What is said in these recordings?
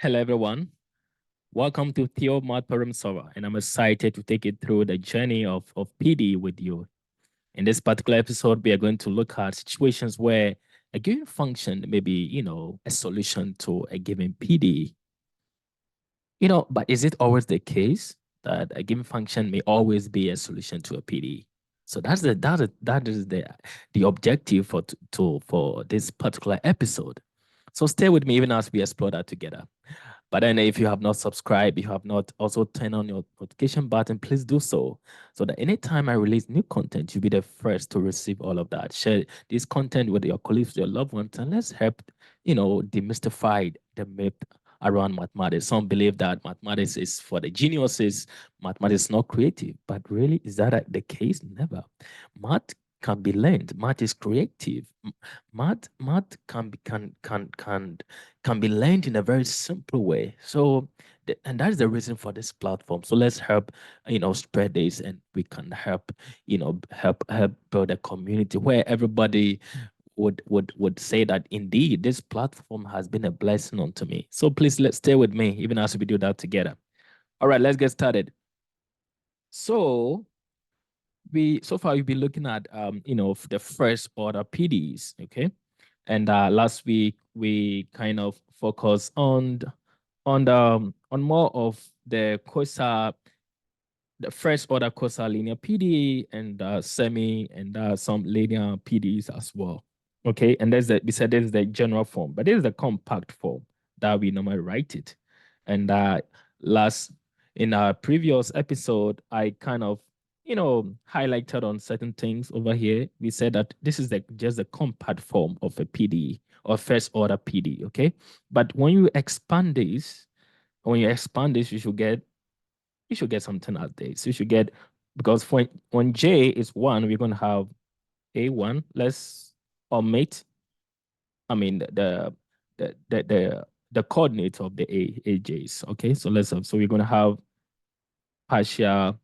Hello, everyone. Welcome to Theo-MathProblemSolver, and I'm excited to take you through the journey of PDE with you. In this particular episode, we are going to look at situations where a given function may be, a solution to a given PDE. But is it always the case that a given function may always be a solution to a PDE? So that is the objective for this particular episode. So stay with me even as we explore that together. But then if you have not subscribed, you have not also turned on your notification button, please do so. So that anytime I release new content, you'll be the first to receive all of that. Share this content with your colleagues, your loved ones, and let's help, demystify the myth around mathematics. Some believe that mathematics is for the geniuses, mathematics is not creative. But really, is that the case? Never. Math can be learned. Math is creative. Math can be learned in a very simple way. So, and that is the reason for this platform. So let's help, spread this, and we can help, help build a community where everybody would say that indeed this platform has been a blessing unto me. So please let's stay with me even as we do that together. All right, let's get started. So so far we've been looking at the first order PDEs, okay? And last week we kind of focused on more of the first order quasar linear PDE and semi and some linear PDEs as well. Okay, and we said there's the general form, but this is the compact form that we normally write it. And in our previous episode, I kind of highlighted on certain things over here. We said that this is just the compact form of a PDE or first order PDE, okay? But when you expand this, you should get something out there. So you should get, because when J is 1, we're going to have A1. Let's omit, I mean, the coordinates of the AJs, okay? So we're going to have partial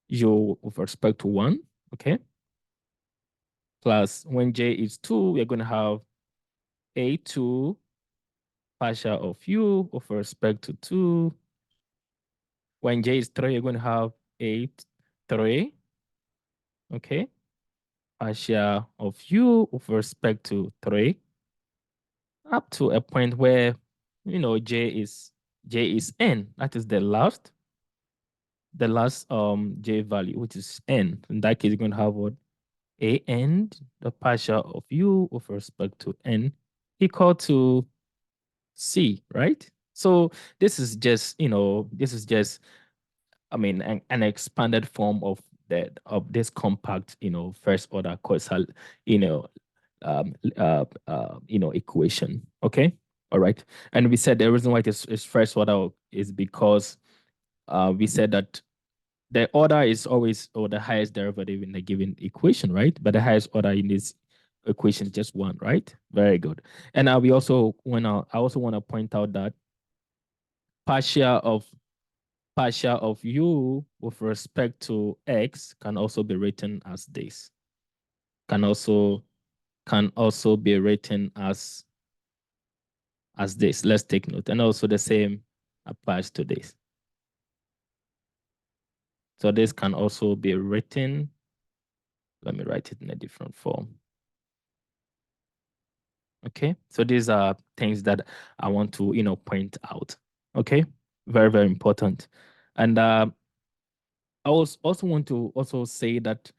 U with respect to 1, okay? Plus when J is 2, we're going to have A2 partial of U with respect to 2. When J is 3, you're going to have 8, 3, okay? Partial of U with respect to 3, up to a point where, J is N. That is the last J value, which is N. In that case, you're going to have what? A n, the partial of U with respect to N, equal to C, right? So this is just, I mean, an expanded form of this compact, first order quasar, equation. Okay, all right. And we said the reason why it is first order is because we said that the order is always, or the highest derivative in a given equation, right? But the highest order in this equation is just 1, right? Very good. And I also want to point out that partial of U with respect to X can also be written as this. Can also be written as this. Let's take note. And also the same applies to this. So this can also be written. Let me write it in a different form. Okay, so these are things that I want to, point out. Okay, very, very important. And I also want to say that,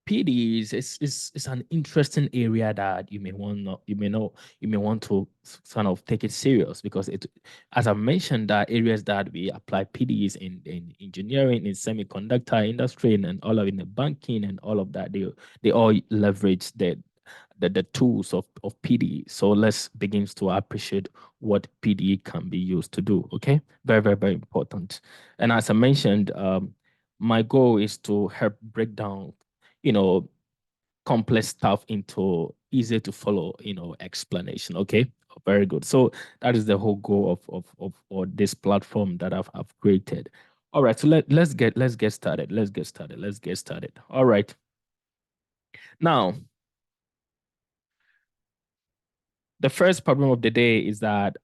PDEs is an interesting area that you may want to sort of take it serious, because as I mentioned, there are areas that we apply PDEs in engineering, in semiconductor industry, and all of in the banking and all of that. They all leverage the tools of PDE. So let's begin to appreciate what PDE can be used to do. Okay, very, very, very important. And as I mentioned, my goal is to help break down complex stuff into easy to follow, explanation. Okay, very good. So that is the whole goal of this platform that I've created. All right, so let's get started. Let's get started. All right. Now, The first problem of the day is that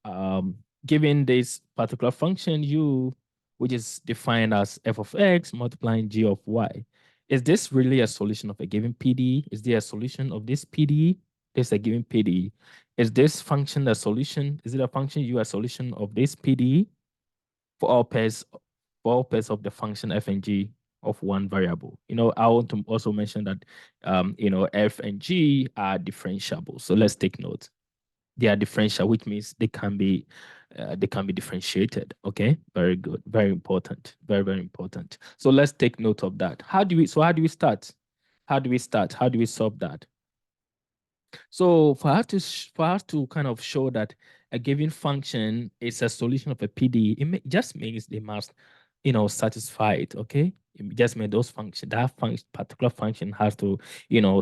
given this particular function u, which is defined as f of x multiplying g of y, is this really a solution of a given PDE? Is there a solution of this PDE? There's a given PDE. Is this function a solution? Is it a function u a solution of this PDE for all pairs of the function f and g of one variable? I want to also mention that f and g are differentiable. So let's take note. They are differential, which means they can be differentiated. Okay, very good, very important, very, very important. So let's take note of that. How do we start? How do we solve that? So for us to kind of show that a given function is a solution of a PDE, it just means they must, satisfy it. Okay, it just means particular function has to,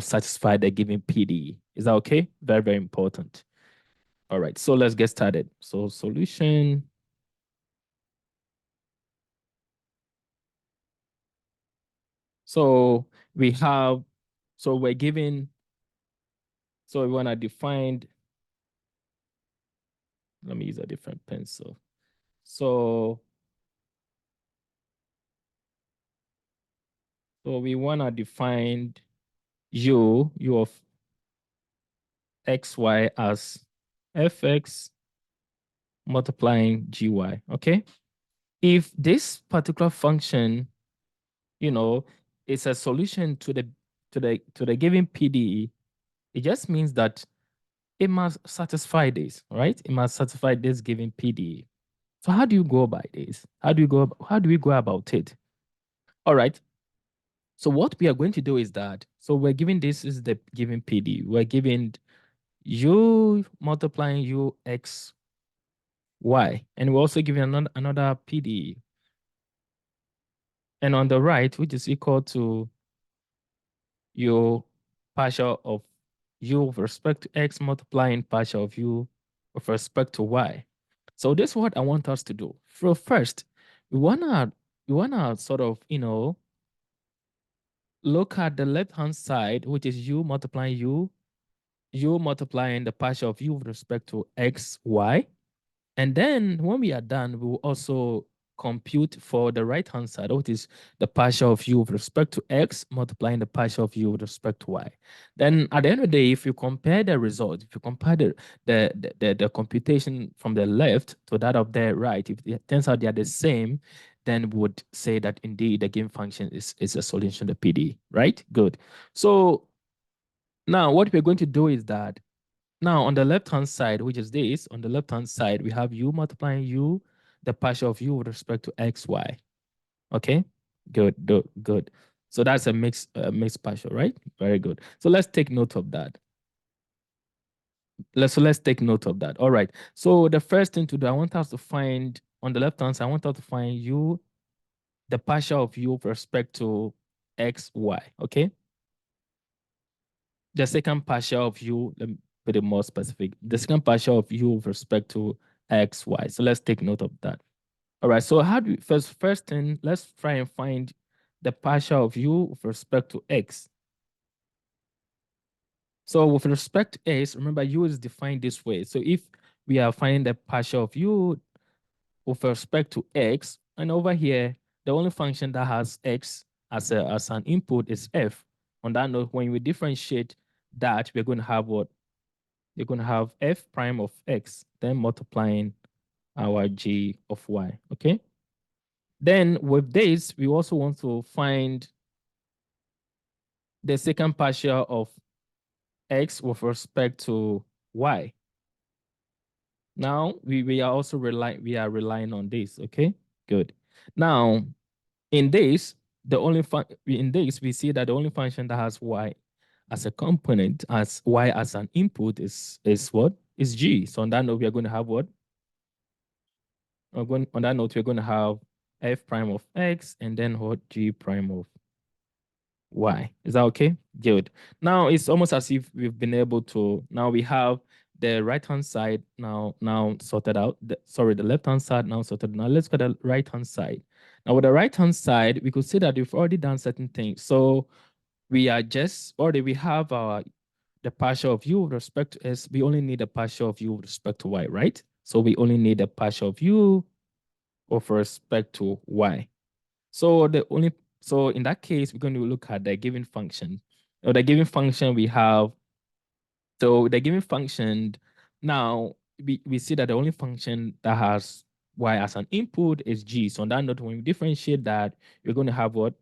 satisfy the given PDE. Is that okay? Very, very important. All right, so let's get started. So solution. So we have, so we're given, so we want to define, let me use a different pencil. So we want to define u of xy as fx multiplying gy, okay? If this particular function, is a solution to the given PDE, it just means that it must satisfy this, right? It must satisfy this given PDE. So how do you go about this? How do we go about it? All right. So what we are going to do is that, so we're giving this is the given PDE. We're giving u multiplying u x y, and we're also giving another PDE. And on the right, which is equal to your partial of u with respect to x multiplying partial of u with respect to y. So this is what I want us to do. So first, we wanna sort of, look at the left-hand side, which is u multiplying u multiplying the partial of u with respect to x, y. And then when we are done, we will also compute for the right-hand side, which is the partial of u with respect to x multiplying the partial of u with respect to y. Then at the end of the day, if you compare the result, if you compare the computation from the left to that of the right, if it turns out they are the same, then we would say that indeed the given function is a solution to PDE, right? Good. So now what we're going to do is that now on the left-hand side, which is this, on the left-hand side, we have u multiplying u, the partial of u with respect to x, y. Okay, good, good. So that's a mixed partial, right? Very good. So let's take note of that. Let's take note of that. All right. So the first thing to do, I want us to find on the left-hand side, I want us to find u, the partial of u with respect to x, y. Okay. The second partial of u, let me put it more specific. The second partial of u with respect to x, y. So let's take note of that. All right. So how do we first thing, let's try and find the partial of u with respect to x. So with respect to x, remember u is defined this way. So if we are finding the partial of u with respect to x, and over here, the only function that has x as an input is f. On that note, when we differentiate that, we're going to have what? You're going to have f prime of x, then multiplying our g of y, okay? Then with this, we also want to find the second partial of x with respect to y. Now, we are also relying on this, okay? Good. Now, in this, we see that the only function that has y as a component, as y as an input is what? Is g. So on that note, we are going to have what? On that note, we're going to have f prime of x and then what? G prime of y. Is that okay? Good. Now it's almost as if we've been able to, now we have the right-hand side now sorted out. The left-hand side now sorted. Now let's go to the right-hand side. Now with the right-hand side, we could see that we've already done certain things. So we have our the partial of u with respect to s, we only need a partial of u with respect to y, right? So we only need a partial of u with respect to y. So in that case, we're going to look at the given function. Or the given function we have, so the given function, now we see that the only function that has y as an input is g. So on that note, when we differentiate that, we're going to have what?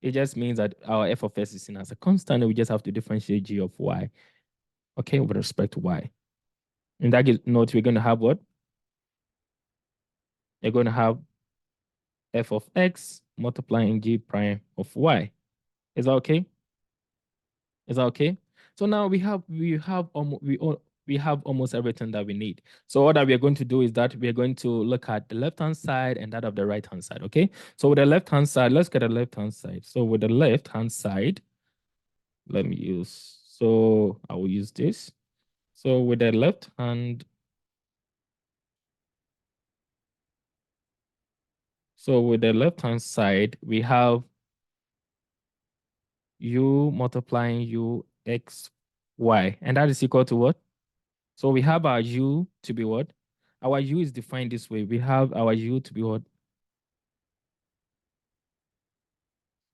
It just means that our f of s is seen as a constant, and we just have to differentiate g of y, okay, with respect to y. In that note, we're going to have what? We're going to have f of x multiplying g prime of y. Is that okay? Is that okay? So now we have almost everything that we need. So what that we are going to do is that we are going to look at the left-hand side and that of the right-hand side, okay? So with the left-hand side, let's get the left-hand side. So with the left-hand side, let me use, so I will use this. So with the left hand, so with the left-hand side, we have u multiplying u x y, and that is equal to what? So we have our u to be what? Our u is defined this way. We have our u to be what?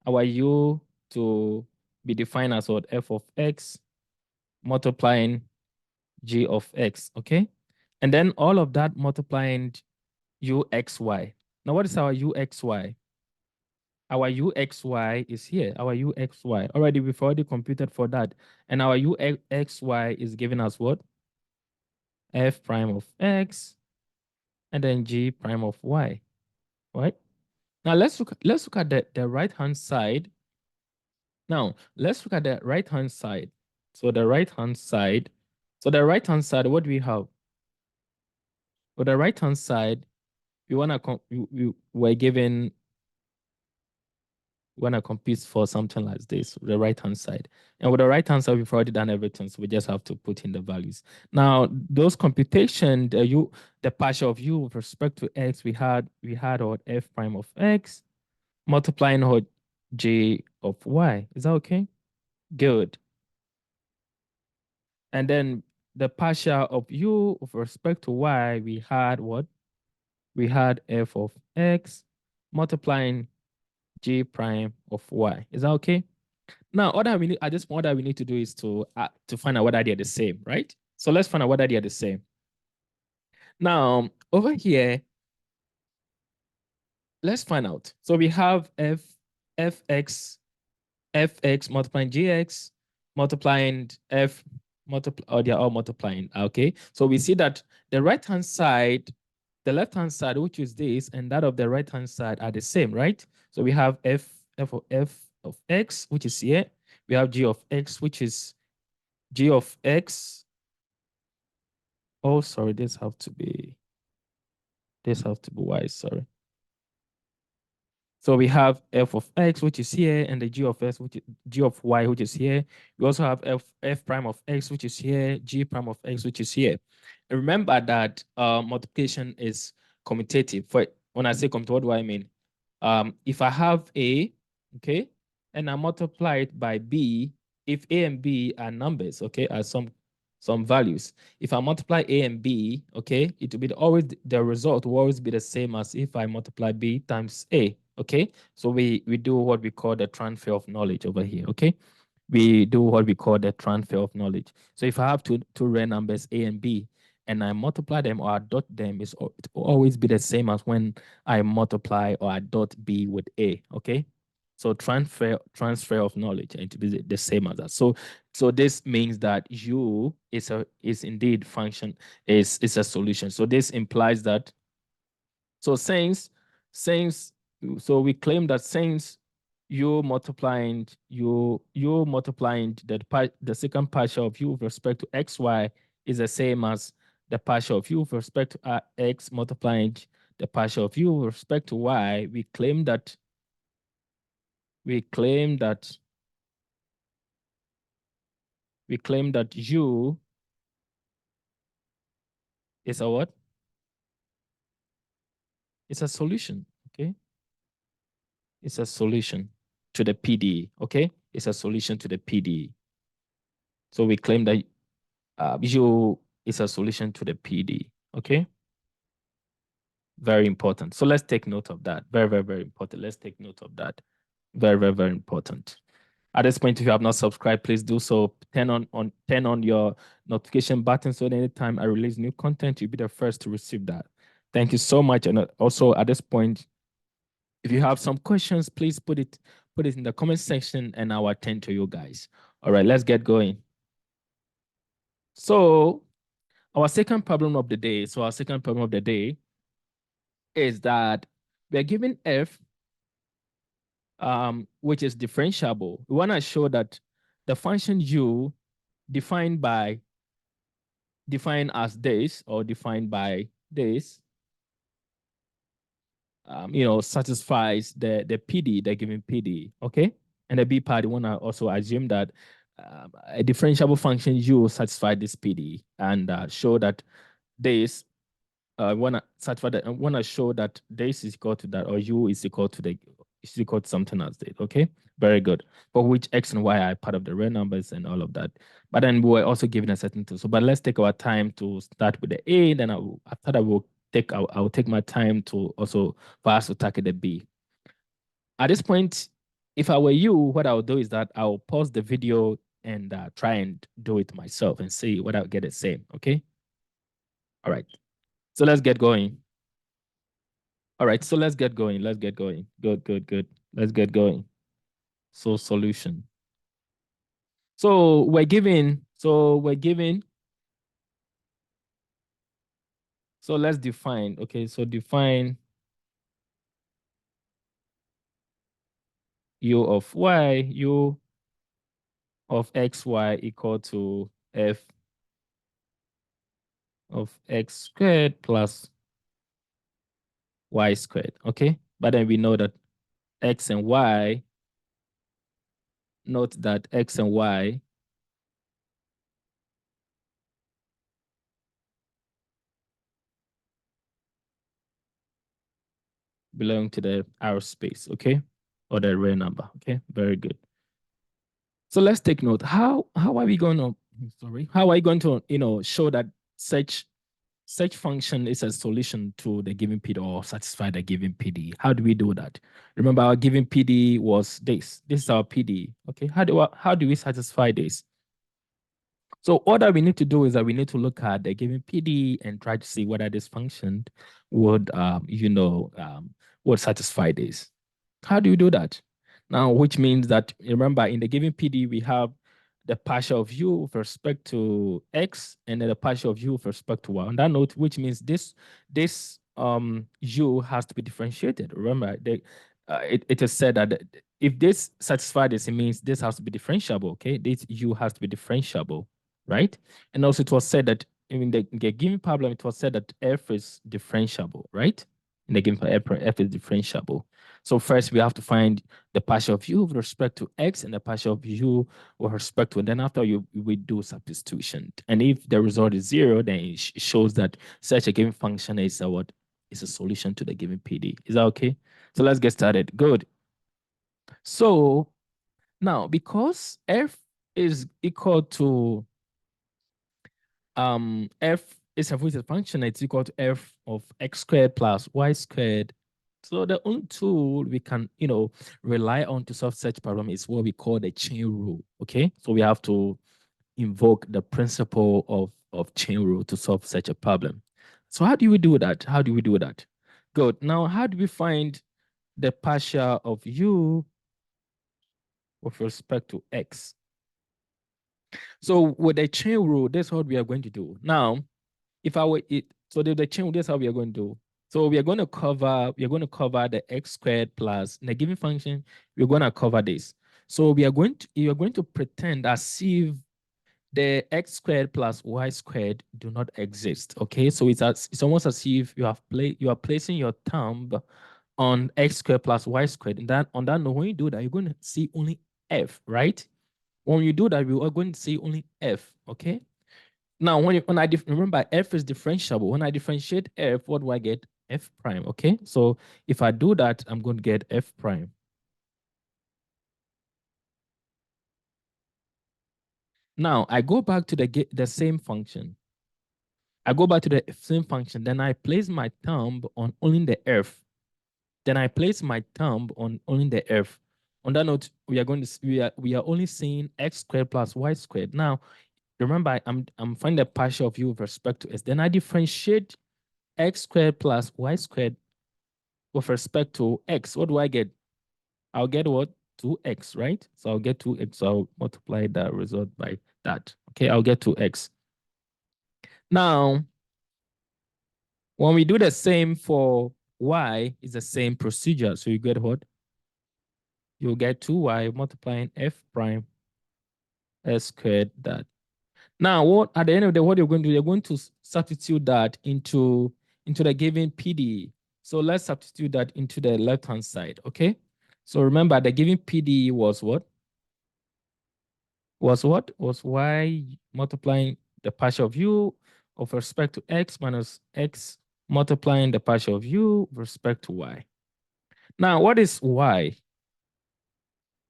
Our u to be defined as what? F of x multiplying g of x, okay? And then all of that multiplying uxy. Now what is our uxy? Our uxy is here. Our uxy. Already, we've already computed for that. And our uxy is given as what? F prime of x and then g prime of y, right? Now let's look at the right-hand side. Now let's look at the right-hand side. So the right-hand side, what do we have? For the right-hand side, we we're given when I compute for something like this, the right-hand side. And with the right-hand side, we've already done everything, so we just have to put in the values. Now, those computation, the partial of u with respect to x, we had our f prime of x multiplying our j of y. Is that okay? Good. And then the partial of u with respect to y, we had what? We had f of x multiplying j prime of y. Is that okay? Now, what that we need at this point, what that we need to do is to find out whether they are the same, right? So let's find out whether they are the same. Now, over here, let's find out. So we have fx multiplying gx multiplying they're all multiplying. Okay. So we see that the right-hand side, the left-hand side, which is this, and that of the right-hand side are the same, right? So we have f of x, which is here. We have g of x, which is g of x. Oh, sorry, this have to be y, sorry. So we have f of x, which is here, and the g of s, which is g of y, which is here. We also have f prime of x, which is here, g prime of x, which is here. And remember that multiplication is commutative. For when I say commutative, what do I mean? If I have a, okay, and I multiply it by b, if a and b are numbers, okay, are some values. If I multiply a and b, okay, it will be always the result will always be the same as if I multiply b times a. Okay, so we do what we call the transfer of knowledge over here. Okay, we do what we call the transfer of knowledge. So if I have two real numbers a and b, and I multiply them or I dot them, it will always be the same as when I multiply or I dot b with a. Okay, so transfer of knowledge, and to be the same as that. So this means that u is indeed function is a solution. So this implies that. So since so we claim that since you multiplying the second partial of u with respect to xy is the same as the partial of u with respect to x multiplying the partial of u with respect to y, we claim that u is a what? It's a solution, okay? It's a solution to the PDE, okay? It's a solution to the PDE. So we claim that U is a solution to the PD. Okay. Very important. So let's take note of that. Very, very, very important. Let's take note of that. Very, very, very important. At this point, if you have not subscribed, please do so. Turn on your notification button so that anytime I release new content, you'll be the first to receive that. Thank you so much. And also at this point, if you have some questions, please put it in the comment section and I'll attend to you guys. All right, let's get going. So our second problem of the day. So our second problem of the day is that we are given f, which is differentiable. We want to show that the function u defined as this or defined by this, satisfies the PD, the given PD, okay? And the B part, we want to also assume that a differentiable function u satisfies this PD and show that this want to satisfy that. I want to show that this is equal to that, or u is equal to something else. Okay, very good. For which x and y are part of the real numbers and all of that. But then we were also given a certain tool. So, but let's take our time to start with the A. Then after that, I'll take my time to also for us to tackle the B. At this point, if I were you, what I'll do is that I'll pause the video and try and do it myself and see what I'll get the same. Okay. All right. So let's get going. All right, so let's get going. Let's get going. Good, good, good. Let's get going. So solution. So we're given. So let's define. Okay, so define u of y, u of xy equal to f of x squared plus y squared. Okay, but then we know that x and y, note that x and y belong to the R space, okay? Or the real number, okay? Very good. So let's take note. How are we going to, how are you going to, show that such function is a solution to the given PD or satisfy the given PD? How do we do that? Remember our given PD was this. This is our PD, okay? How do we satisfy this? So all that we need to do is that we need to look at the given PD and try to see whether this function would, would satisfy this. How do you do that? Now, which means that, remember, in the given PD, we have the partial of u with respect to x and then the partial of u with respect to y. On that note, which means this u has to be differentiated. Remember, it is said that if this satisfies this, it means this has to be differentiable, okay? This u has to be differentiable, right? And also it was said that in the given problem, it was said that f is differentiable, right? In the given f is differentiable. So first we have to find the partial of u with respect to x and the partial of u with respect to, and then after we do substitution. And if the result is 0, then it shows that such a given function is a solution to the given PD. Is that okay? So let's get started. Good. So now, because f is equal to f is a weighted function, it's equal to f of x squared plus y squared. So the only tool we can, rely on to solve such problem is what we call the chain rule. Okay, so we have to invoke the principle of chain rule to solve such a problem. So how do we do that? How do we do that? Good. Now, how do we find the partial of u with respect to x? So with the chain rule, that's what we are going to do. Now, if I were it, so the chain rule, that's how we are going to do. So we are going to cover the x squared plus in the given function, we're going to cover this. So you're going to pretend as if the x squared plus y squared do not exist. Okay, so it's almost as if you are placing your thumb on x squared plus y squared. And on that note, when you do that, you're going to see only f, right? When you do that, we are going to see only f. Okay. Now, remember, f is differentiable. When I differentiate f, what do I get? F prime, okay? So if I do that, I'm going to get f prime. Now I go back to the same function. I go back to the same function. Then I place my thumb on only the f. Then I place my thumb on only the f. On that note, we are going to we are only seeing x squared plus y squared. Now, remember, I'm finding the partial of u with respect to s. Then I differentiate x squared plus y squared with respect to x. What do I get? I'll get what? 2x, right? So I'll get 2x. So I'll multiply that result by that. Okay, I'll get 2x. Now, when we do the same for y, it's the same procedure. So you get what? You'll get 2y multiplying f prime s squared that. Now, what at the end of the day, what you're going to do, you're going to substitute that into the given PDE. So let's substitute that into the left-hand side, okay? So remember, the given PDE was what? Was what? Was y multiplying the partial of u with respect to x minus x multiplying the partial of u with respect to y. Now, what is y?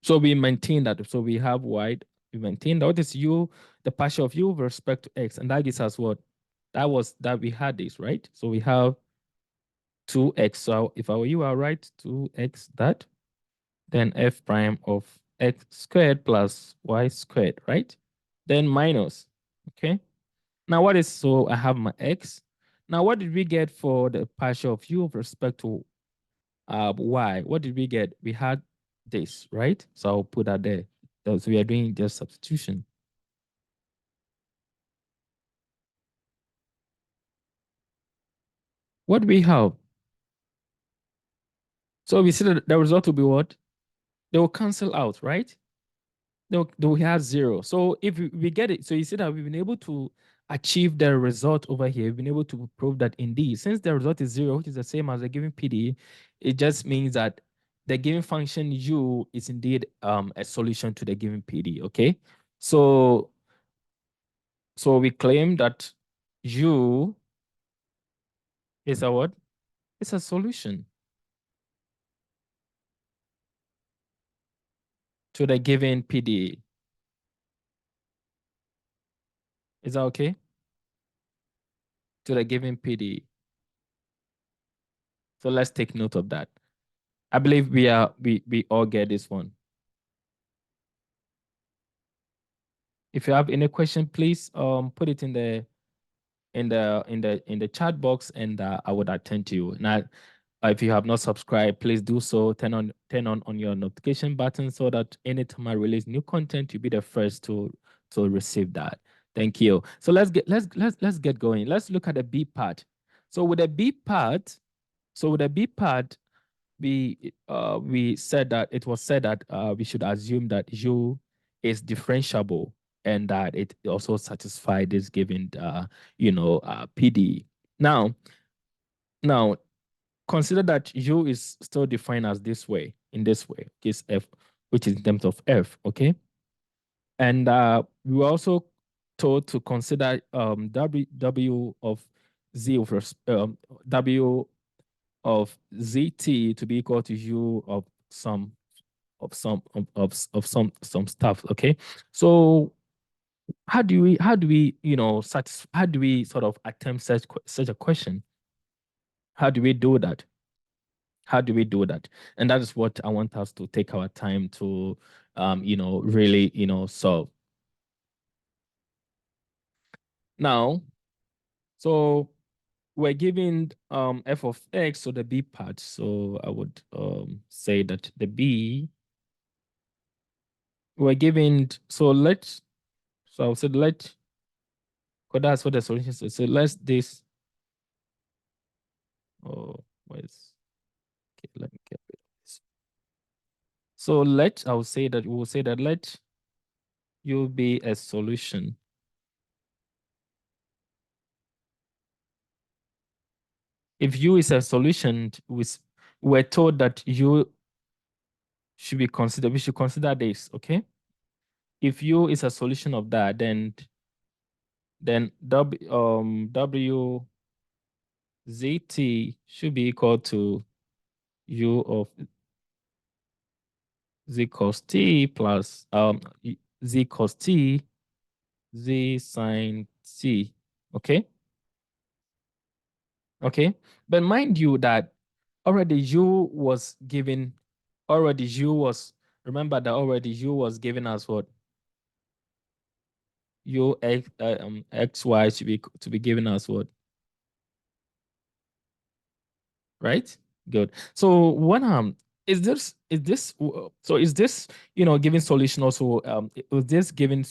So we maintain that. So we have y, we maintain that. What is u? The partial of u with respect to x. And that gives us what? That we had this, right? So we have 2x. So if I were you, I'll write 2x that. Then f prime of x squared plus y squared, right? Then minus, okay? Now what is, so I have my x. Now what did we get for the partial of u with respect to y? What did we get? We had this, right? So I'll put that there. So we are doing just substitution. What do we have? So we see that the result will be what? They will cancel out, right? They'll have 0. So if we get it, so you see that we've been able to achieve the result over here. We've been able to prove that indeed, since the result is 0, which is the same as the given PDE, it just means that the given function u is indeed a solution to the given PDE, okay? So we claim that u is a what? It's a solution to the given PDE. Is that okay? To the given PDE. So let's take note of that. I believe we all get this one. If you have any question, please put it in the chat box, and I would attend to you. Now, if you have not subscribed, please do so. Turn on your notification button so that anytime I release new content, you'll be the first to receive that. Thank you. So let's get going. Let's look at the B part. So with the B part, we said that it was said that we should assume that u is differentiable and that it also satisfies this given PDE. Now consider that u is still defined as this way, in this way, this f, which is in terms of f, okay? And we were also told to consider w of z over w of zt to be equal to u of some some stuff, okay? So how do we how do we sort of attempt such a question? How do we do that? How do we do that? And that is what I want us to take our time to really solve. Now, so we're given f of x, so the b part. So I would say that the b we're given, so I'll say because that's what the solution is. So let's this, oh, where's, okay, let me get rid of this. So I will say that, we will say that let u be a solution. If u is a solution, we're told that u should be considered, we should consider this, okay? If u is a solution of that, then w zt should be equal to u of z cos t plus z cos t z sine t, okay? Okay, but mind you that already u was given, remember that already u was given as what? U x, xy to be given as what? Right? Good. So when is this given solution also is this given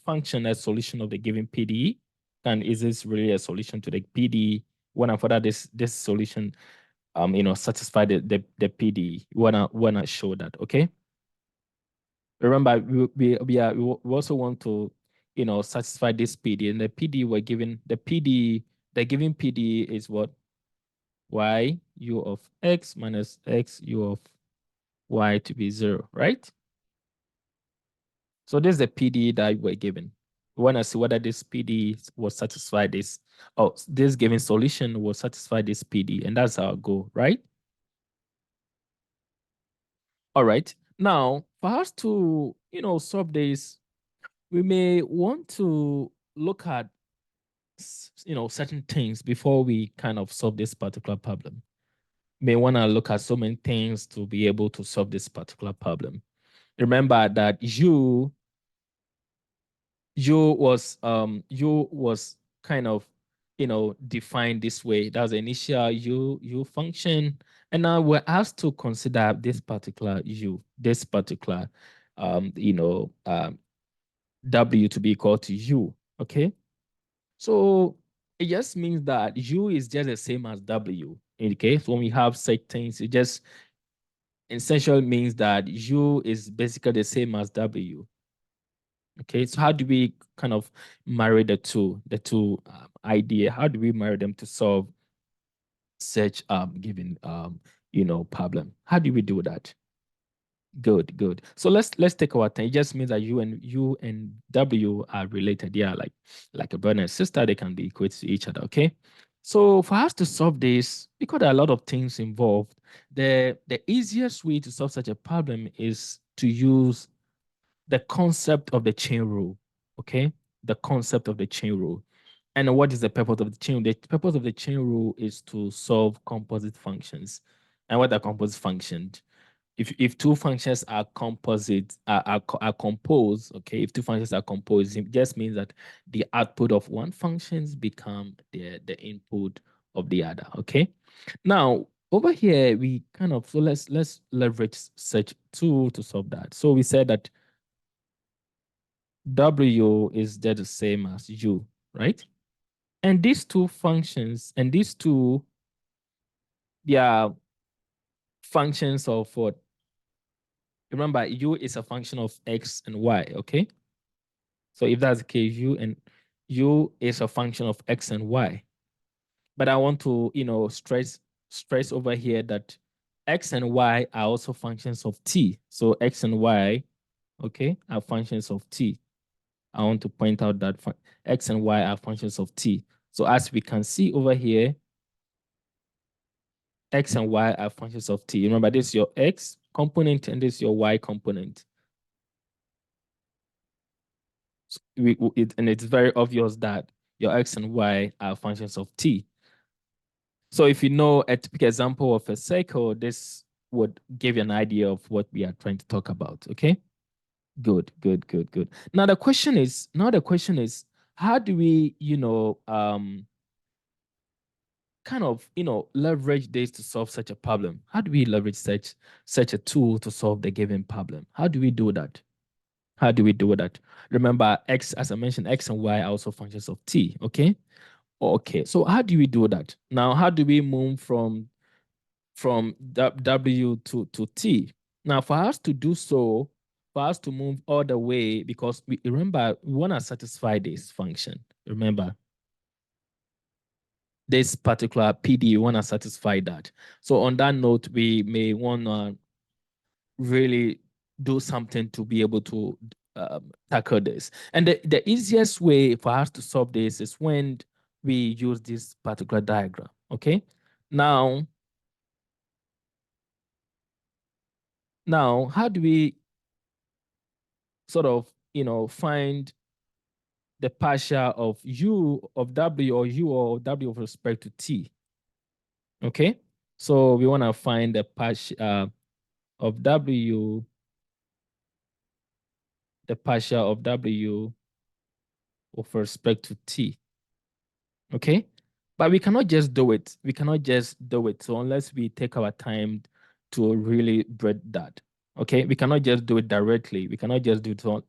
function as solution of the given PDE? And is this really a solution to the PDE? When I further this solution satisfy the PDE? Wanna show that, okay? Remember, we also want to satisfy this PDE, and the PDE we're given the given PDE is what? Y u of x minus x u of y to be 0, right? So this is the PDE that we're given. We want to see whether this PDE will satisfy this, or this given solution will satisfy this PDE, and that's our goal, right? All right. Now, for us to solve this, we may want to look at certain things before we kind of solve this particular problem. May want to look at so many things to be able to solve this particular problem. Remember that u was kind of defined this way. That was the initial u function, and now we're asked to consider this particular this particular w to be equal to u. Okay, so it just means that u is just the same as w. In the case when we have such things, it just essentially means that u is basically the same as w. Okay, so how do we kind of marry the two idea? How do we marry them to solve such given problem? How do we do that? Good, good. So let's take our time. It just means that u and w are related. Yeah, like a brother and sister, they can be equal to each other. Okay. So for us to solve this, because there are a lot of things involved, the easiest way to solve such a problem is to use the concept of the chain rule, okay? The concept of the chain rule. And what is the purpose of the chain? The purpose of the chain rule is to solve composite functions. And what are composite functions? If two functions are composite, are composed, okay, if two functions are composed, it just means that the output of one functions become the input of the other, okay? Now, over here, we kind of, so let's leverage such tool to solve that. So we said that W is just the same as U, right? And these two functions, and these two, they are functions of what? Remember, U is a function of X and Y, okay? So if that's the case, U is a function of X and Y. But I want to, stress over here that X and Y are also functions of T. So X and Y, okay, are functions of T. I want to point out that X and Y are functions of T. So as we can see over here, X and Y are functions of T. Remember, this is your X component and this is your Y component. So and it's very obvious that your X and Y are functions of T. So if you know a typical example of a circle, this would give you an idea of what we are trying to talk about, okay? Good, good, good, good. Now the question is, how do we, kind of leverage this to solve such a problem? How do we leverage such a tool to solve the given problem? How do we do that? How do we do that? Remember, X, as I mentioned, X and Y are also functions of T, okay? Okay, so how do we do that? Now, how do we move from W to T? Now, for us to do so, for us to move all the way, because remember, we want to satisfy this function. Remember, this particular PDE, want to satisfy that. So on that note, we may want to really do something to be able to tackle this. And the easiest way for us to solve this is when we use this particular diagram, okay? Now, how do we sort of, find the partial of u of w or u or w with respect to t. Okay, so we want to find the partial of w, the partial of w with respect to t. Okay, but we cannot just do it. We cannot just do it. So unless we take our time to really breed that. Okay, we cannot just do it directly. We cannot just do it on,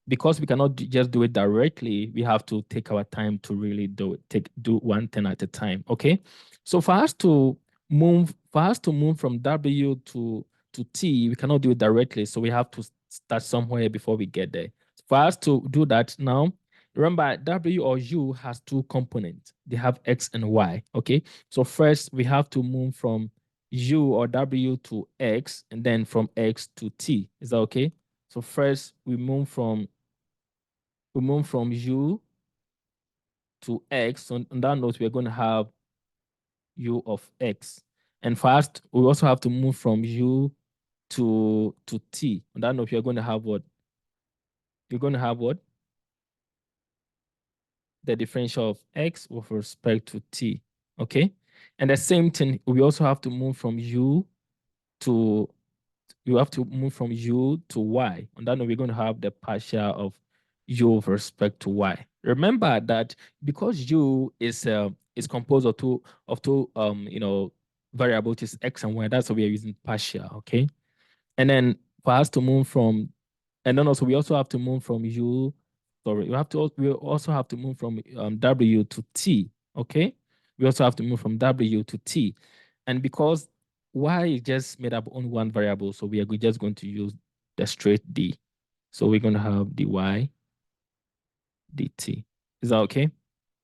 because we cannot just do it directly. We have to take our time to really do it. Do one thing at a time. Okay, so for us to move from W to T, we cannot do it directly. So we have to start somewhere before we get there. For us to do that now, remember, W or U has two components. They have X and Y, okay? So first, we have to move from U or W to X, and then from X to T. Is that okay? So first, we move from U to X. So on that note, we're going to have U of X. And first, we also have to move from U to T. On that note, you're going to have what? You're going to have what? The differential of X with respect to T. Okay? And the same thing, we also have to move from U to Y. On that note, we're going to have the partial of U with respect to Y. Remember that because U is composed of two variables, which is X and Y. That's why we are using partial. Okay, and then for us to move from, and then also we also have to move from U. Sorry, we also have to move from W to T. Okay, we also have to move from W to T, and because Y is just made up on one variable, so we are just going to use the straight D. So we're going to have dy dt. Is that okay?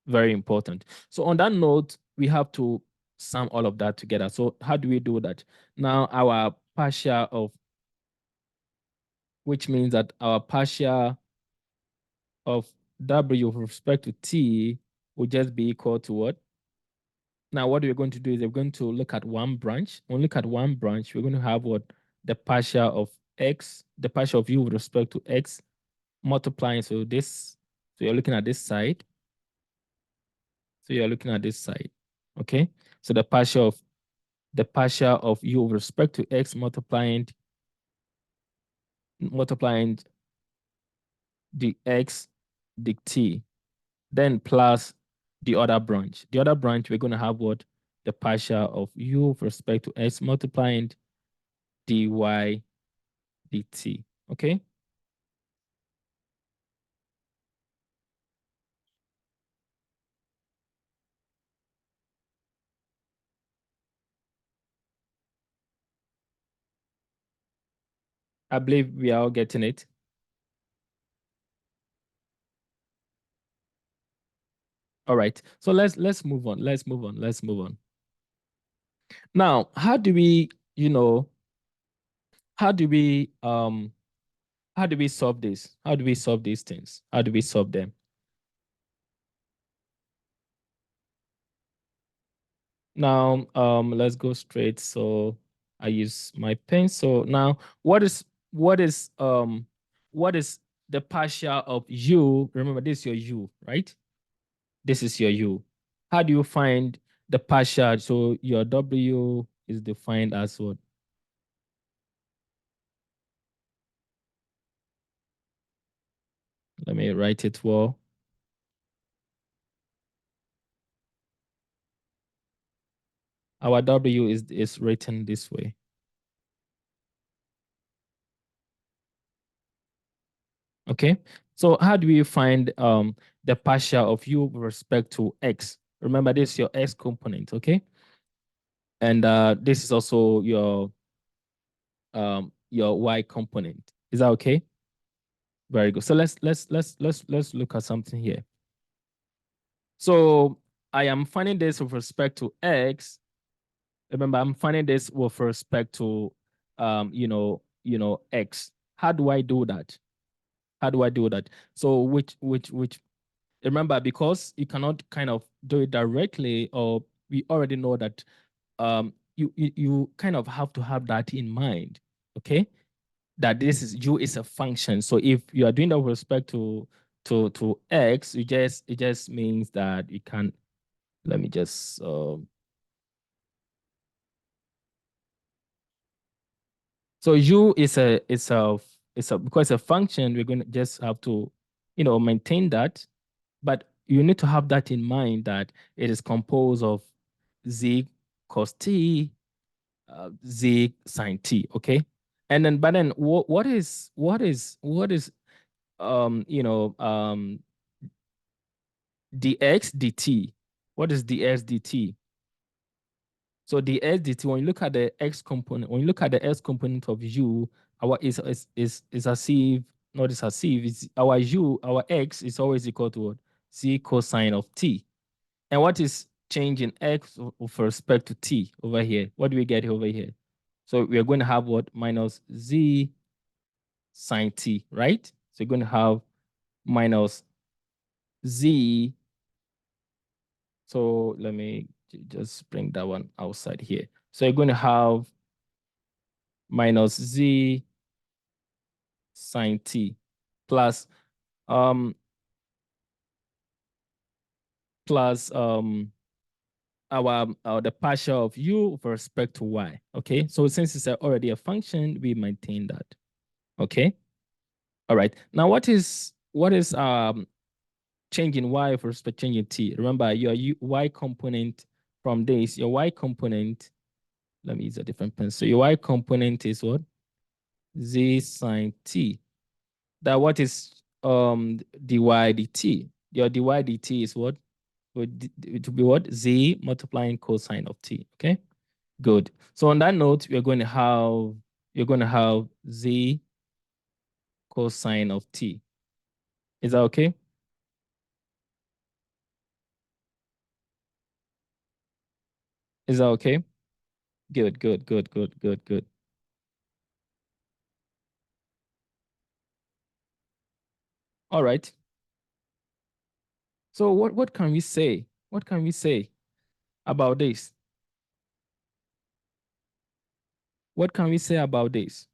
Very important. So on that note, we have to sum all of that together. So how do we do that? Now our partial of, which means that our partial of W with respect to T will just be equal to what? Now, what we're going to do is we're going to look at one branch. When we look at one branch, we're going to have what? The partial of X, the partial of U with respect to X multiplying. So you're looking at this side. So you're looking at this side. Okay. So the partial of U with respect to X multiplying the X, the T, then plus the other branch. The other branch, we're going to have what? The partial of U with respect to X multiplying dy dt. Okay? I believe we are all getting it. All right. So let's move on. Let's move on. Now, how do we solve this? How do we solve these things? How do we solve them? Now, let's go straight. So I use my pen. So now, what is the partial of U? Remember, this is your U, right? This is your U. How do you find the partial? So your W is defined as what? Let me write it well. Our W is written this way. Okay. So how do we find the partial of U with respect to X? Remember, this is your X component, okay? And this is also your Y component. Is that okay? Very good. So let's look at something here. So I am finding this with respect to X. Remember, I'm finding this with respect to X. How do I do that? How do I do that? So which remember, because you cannot kind of do it directly, or we already know that you kind of have to have that in mind, okay? That this is U is a function. So if you are doing that with respect to to x, it just means that you can, let me just so u is a because a function, we're going to just have to, maintain that. But you need to have that in mind, that it is composed of z cos t, z sine t, okay? And then, but then what is dx dt? What is dx dt? So dx dt, when you look at the x component, when you look at the x component of u, our is as if, not is as if, it's our u, our x is always equal to what? Z cosine of t. And what is change in x with respect to t over here? What do we get over here? So we are going to have what? Minus z sine t, right? So you're going to have minus z. So let me just bring that one outside here. So you're going to have minus z sine t plus our the partial of u with respect to y. Okay, so since it's already a function, we maintain that. Okay, all right. Now what is change in y with respect to change in t? Remember, your y component from this, your y component, let me use a different pen. So your y component is what? Z sine t. That what is dy dt? Your dy dt is what? It would be what? Z multiplying cosine of t. Okay, good. So on that note, you're going to have z cosine of t. Is that okay? Is that okay? Good, good, good, good, good, good. All right. So what can we say? What can we say about this? What can we say about this?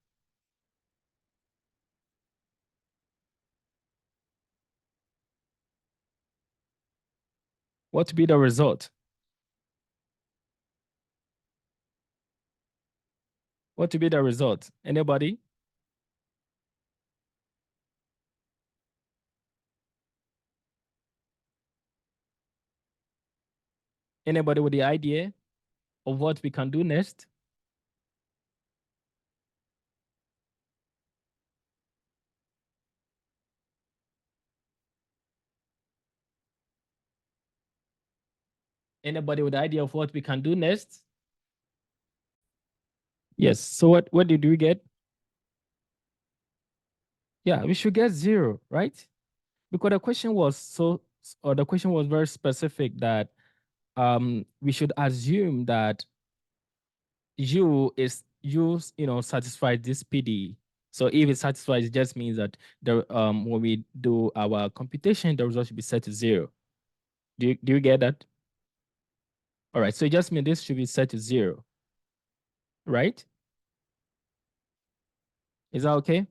What to be the result? What to be the result? Anybody? Anybody with the idea of what we can do next? Anybody with the idea of what we can do next? Yes. So what did we get? Yeah, we should get 0, right? Because the question was the question was very specific, that we should assume that u satisfies this PDE. So if it satisfies, it just means that when we do our computation, the result should be set to 0. Do you get that? All right. So it just means this should be set to 0, right? Is that okay?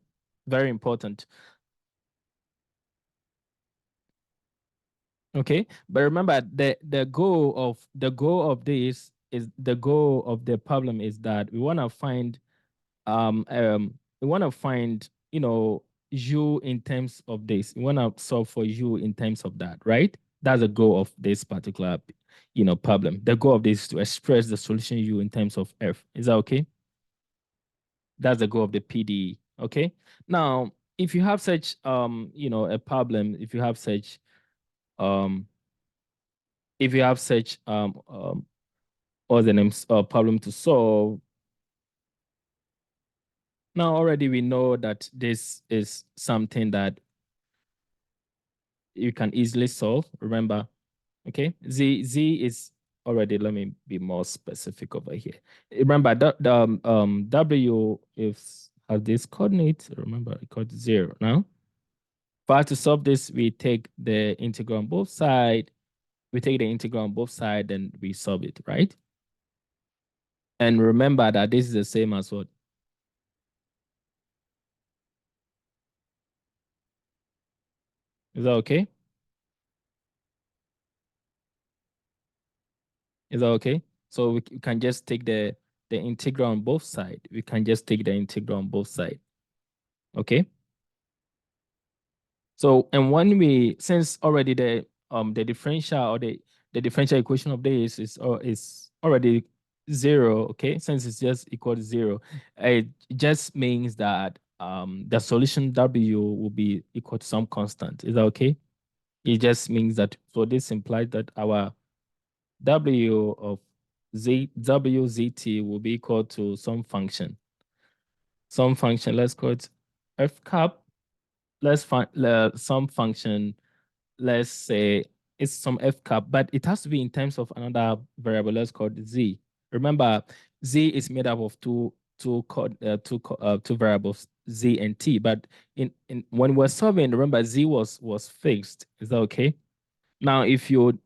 Very important. Okay, but remember, the goal of this is, the goal of the problem is that we want to find we want to find u in terms of this. We want to solve for u in terms of that, right? That's the goal of this particular problem. The goal of this is to express the solution u in terms of f. Is that okay? That's the goal of the PDE. Okay. Now, if you have such a problem, if you have such um other names problem to solve, now already we know that this is something that you can easily solve. Remember, okay? Z is already, let me be more specific over here. Remember that the W is has this coordinate. Remember, it called 0 now. For us to solve this, we take the integral on both sides. We take the integral on both sides, and we solve it, right? And remember that this is the same as what? Is that okay? Is that okay? So we can just take the integral on both sides. We can just take the integral on both sides. Okay. So and when we since already the differential or the differential equation of this is already zero. Okay, since it's just equal to zero, it just means that the solution W will be equal to some constant. Is that okay? It just means that so this implies that our W of WZT will be equal to some function. Some function, let's call it F cap. Let's find some function, let's say it's some F cap, but it has to be in terms of another variable, let's call it Z. Remember, Z is made up of two variables, Z and T, but in when we're solving, remember Z was fixed. Is that okay? Now, if you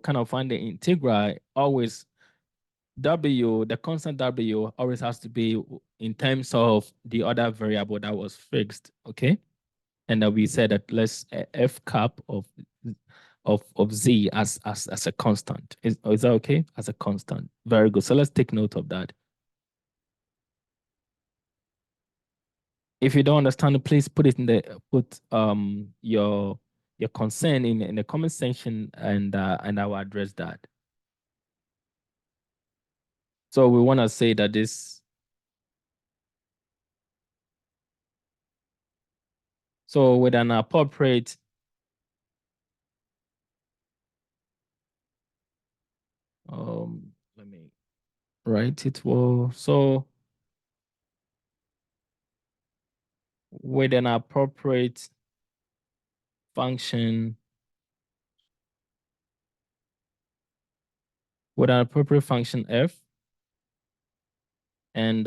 kind of find the integral, always W, the constant W always has to be in terms of the other variable that was fixed, okay? And we said that let's F cap of Z as a constant. Is that okay? As a constant. Very good. So let's take note of that. If you don't understand, please put it in the your concern in the comment section and I will address that. So we want to say that this. So with an appropriate let me write it well. So with an appropriate function, with an appropriate function f, and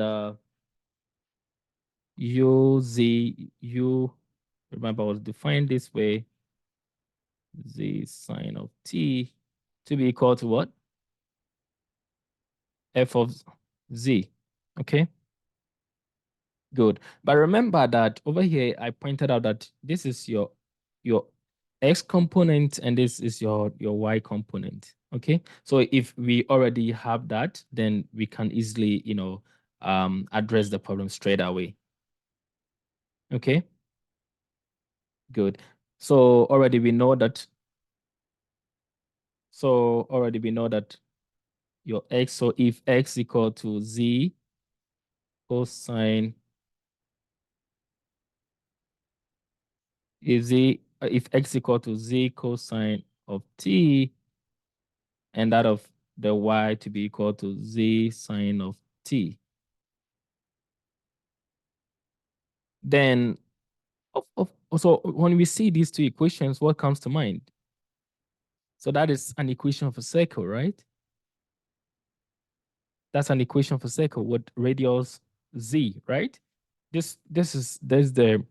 u, remember was defined this way, z sine of t to be equal to what? F of z, okay? Good. But remember that over here, I pointed out that this is your x component and this is your y component. Okay. So if we already have that, then we can easily, address the problem straight away. Okay. Good. So already we know that. So already we know that your x. So if x equal to z cosine, if x equal to z cosine of t, and that of the y to be equal to z sine of t. Then, so when we see these two equations, what comes to mind? So that is an equation of a circle, right? That's an equation of a circle with radius z, right? This is the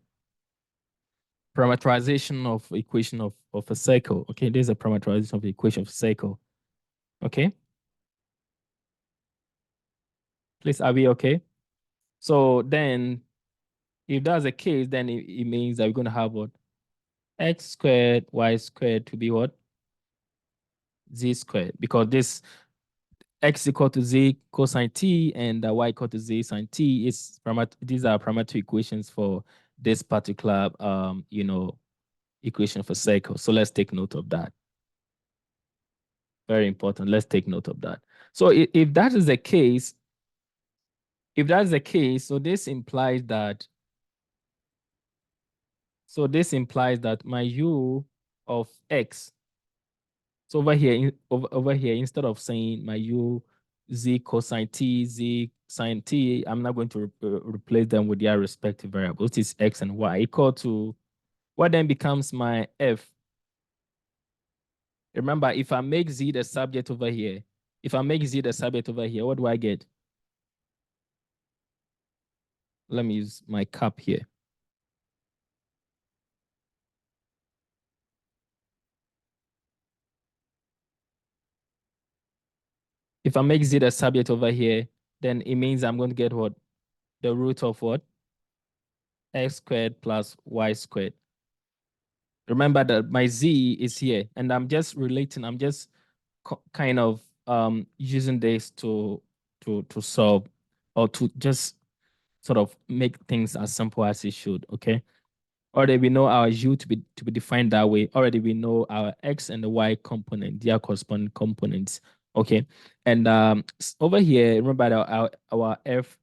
parameterization of equation of a circle. Okay, there's a parameterization of the equation of a circle. Okay. Please, are we okay? So then, if that's the case, then it means that we're going to have what? X squared, y squared to be what? Z squared, because this x equal to z cosine t and y equal to z sine t is these are parametric equations for this particular equation for circle. So let's take note of that. Very important. Let's take note of that. So if that is the case, so this implies that my u of x. So over here, instead of saying my u z cosine t, z sine t, I'm not going to replace them with their respective variables, which is x and y, equal to what then becomes my f. Remember, if I make z the subject over here, what do I get? Let me use my cap here. If I make z the subject over here, then it means I'm going to get what? The root of what? X squared plus y squared. Remember that my Z is here, and I'm just kind of using this to solve, or to just sort of make things as simple as it should. Okay. Already we know our U to be defined that way. Already we know our X and the Y component, their corresponding components. Okay. And over here, remember that our F,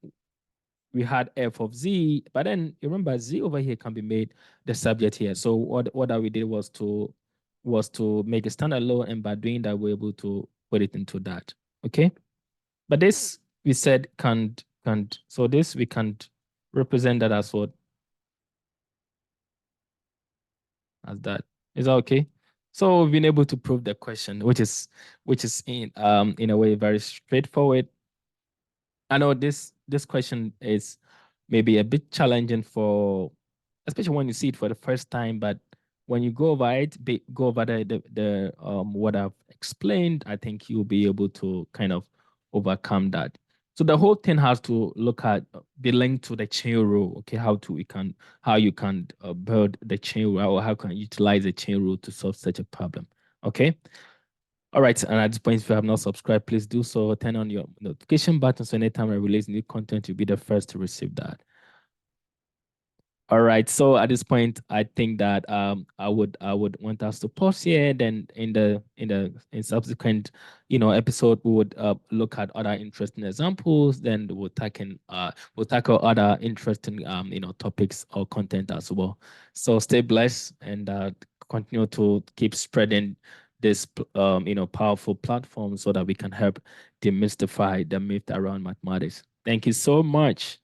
we had F of Z, but then remember Z over here can be made the subject here. So what that we did was to make a standalone, and by doing that, we're able to put it into that. Okay. But this we said can't. So this we can't represent that as what, as that. Is that okay? So we've been able to prove the question, which is in a way very straightforward. I know this question is maybe a bit challenging for, especially when you see it for the first time, but when you go over it, go over the what I've explained, I think you'll be able to kind of overcome that. So the whole thing has to look at be linked to the chain rule. Okay, how you can build the chain rule, or how can you utilize the chain rule to solve such a problem. Okay. All right, and at this point, if you have not subscribed, please do so. Turn on your notification button so anytime I release new content, you'll be the first to receive that. All right. So at this point, I think that I would want us to pause here. Then in subsequent episode, we would look at other interesting examples. Then we'll tackle other interesting topics or content as well. So stay blessed, and continue to keep spreading this powerful platform so that we can help demystify the myth around mathematics. Thank you so much.